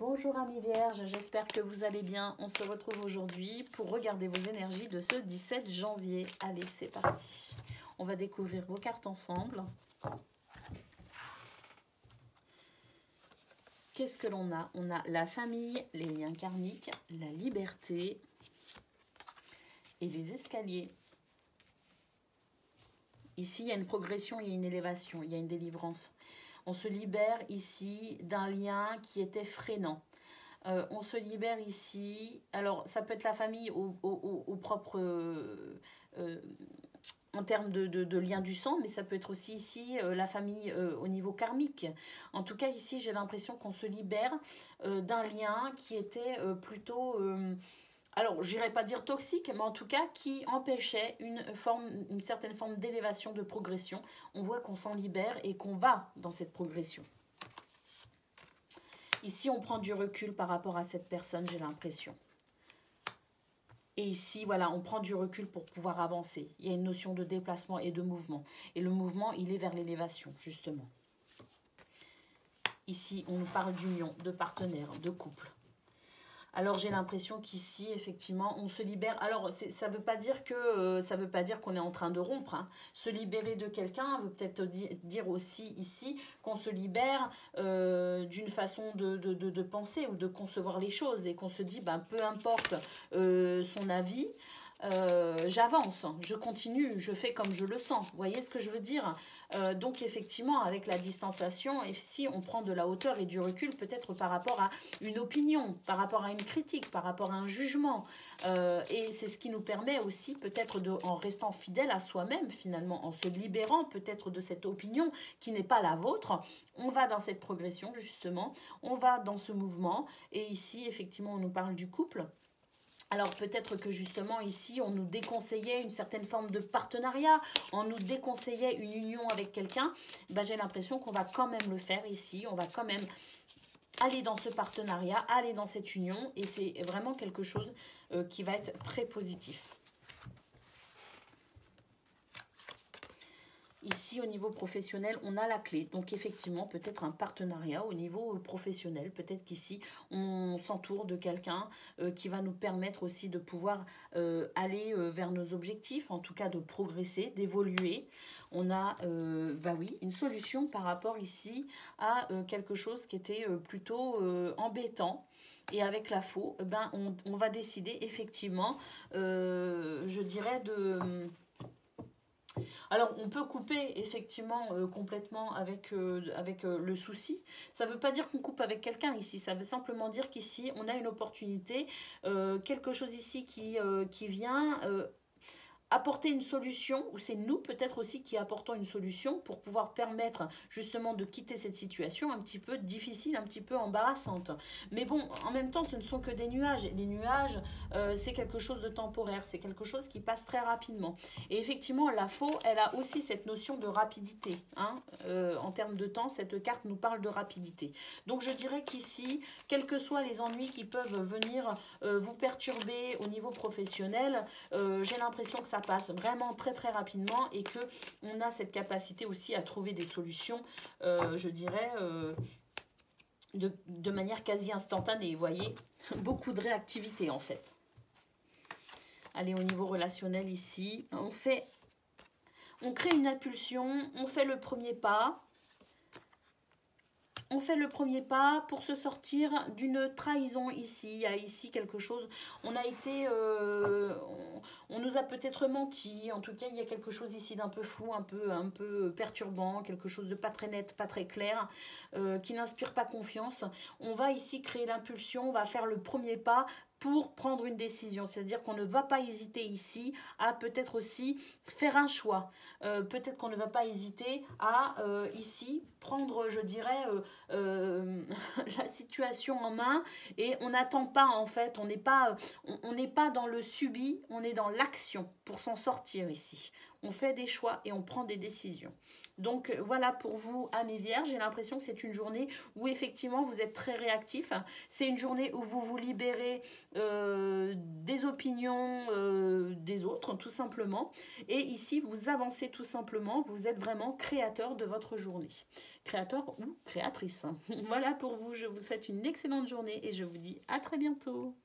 Bonjour amis vierges, j'espère que vous allez bien. On se retrouve aujourd'hui pour regarder vos énergies de ce 17 janvier. Allez, c'est parti. On va découvrir vos cartes ensemble. Qu'est-ce que l'on a? On a la famille, les liens karmiques, la liberté et les escaliers. Ici, il y a une progression, il y a une élévation, il y a une délivrance. On se libère ici d'un lien qui était freinant. On se libère ici, alors ça peut être la famille au propre, en termes de lien du sang, mais ça peut être aussi ici la famille au niveau karmique. En tout cas ici j'ai l'impression qu'on se libère d'un lien qui était plutôt... alors, je n'irais pas dire toxique, mais en tout cas qui empêchait une certaine forme d'élévation, de progression. On voit qu'on s'en libère et qu'on va dans cette progression. Ici, on prend du recul par rapport à cette personne, j'ai l'impression. Et ici, voilà, on prend du recul pour pouvoir avancer. Il y a une notion de déplacement et de mouvement. Et le mouvement, il est vers l'élévation, justement. Ici, on nous parle d'union, de partenaire, de couple. Alors j'ai l'impression qu'ici, effectivement, on se libère. Alors ça veut pas dire qu'on est en train de rompre. Hein. Se libérer de quelqu'un veut peut-être dire aussi ici qu'on se libère d'une façon de penser ou de concevoir les choses et qu'on se dit, ben, peu importe son avis, j'avance, je continue, je fais comme je le sens. Vous voyez ce que je veux dire? Donc effectivement, avec la distanciation, si on prend de la hauteur et du recul, peut-être par rapport à une opinion, par rapport à une critique, par rapport à un jugement. Et c'est ce qui nous permet aussi, peut-être en restant fidèle à soi-même, finalement, en se libérant peut-être de cette opinion qui n'est pas la vôtre, on va dans cette progression, justement, on va dans ce mouvement. Et ici, effectivement, on nous parle du couple. Alors peut-être que justement ici, on nous déconseillait une certaine forme de partenariat, on nous déconseillait une union avec quelqu'un. Ben, j'ai l'impression qu'on va quand même le faire ici, on va quand même aller dans ce partenariat, aller dans cette union. Et c'est vraiment quelque chose qui va être très positif. Ici, au niveau professionnel, on a la clé. Donc, effectivement, peut-être un partenariat au niveau professionnel. Peut-être qu'ici, on s'entoure de quelqu'un qui va nous permettre aussi de pouvoir aller vers nos objectifs, en tout cas de progresser, d'évoluer. On a, bah oui, une solution par rapport ici à quelque chose qui était plutôt embêtant. Et avec la faux, ben, on va décider effectivement, je dirais, de... Alors, on peut couper effectivement complètement avec le souci. Ça ne veut pas dire qu'on coupe avec quelqu'un ici. Ça veut simplement dire qu'ici, on a une opportunité, quelque chose ici qui vient... apporter une solution, ou c'est nous peut-être aussi qui apportons une solution pour pouvoir permettre justement de quitter cette situation un petit peu difficile, un petit peu embarrassante. Mais bon, en même temps, ce ne sont que des nuages. Les nuages, c'est quelque chose de temporaire, c'est quelque chose qui passe très rapidement. Et effectivement, la faux, elle a aussi cette notion de rapidité. Hein. En termes de temps, cette carte nous parle de rapidité. Donc je dirais qu'ici, quels que soient les ennuis qui peuvent venir vous perturber au niveau professionnel, j'ai l'impression que ça passe vraiment très très rapidement et que on a cette capacité aussi à trouver des solutions, je dirais, de manière quasi instantanée. Vous voyez, beaucoup de réactivité en fait. Allez, au niveau relationnel ici, on crée une impulsion, on fait le premier pas. On fait le premier pas pour se sortir d'une trahison ici. Il y a ici quelque chose, on a été, on nous a peut-être menti. En tout cas, il y a quelque chose ici d'un peu flou, un peu perturbant, quelque chose de pas très net, pas très clair, qui n'inspire pas confiance. On va ici créer l'impulsion, on va faire le premier pas pour prendre une décision. C'est-à-dire qu'on ne va pas hésiter ici à peut-être aussi faire un choix. Peut-être qu'on ne va pas hésiter à ici prendre, je dirais, la situation en main et on n'attend pas en fait, on n'est pas dans le subi, on est dans l'action pour s'en sortir ici. on fait des choix et on prend des décisions. Donc voilà pour vous, amis vierges, j'ai l'impression que c'est une journée où effectivement vous êtes très réactif. C'est une journée où vous vous libérez des opinions des autres, tout simplement. Et ici, vous avancez tout simplement, vous êtes vraiment créateur de votre journée. Créateur ou créatrice. Voilà pour vous, je vous souhaite une excellente journée et je vous dis à très bientôt.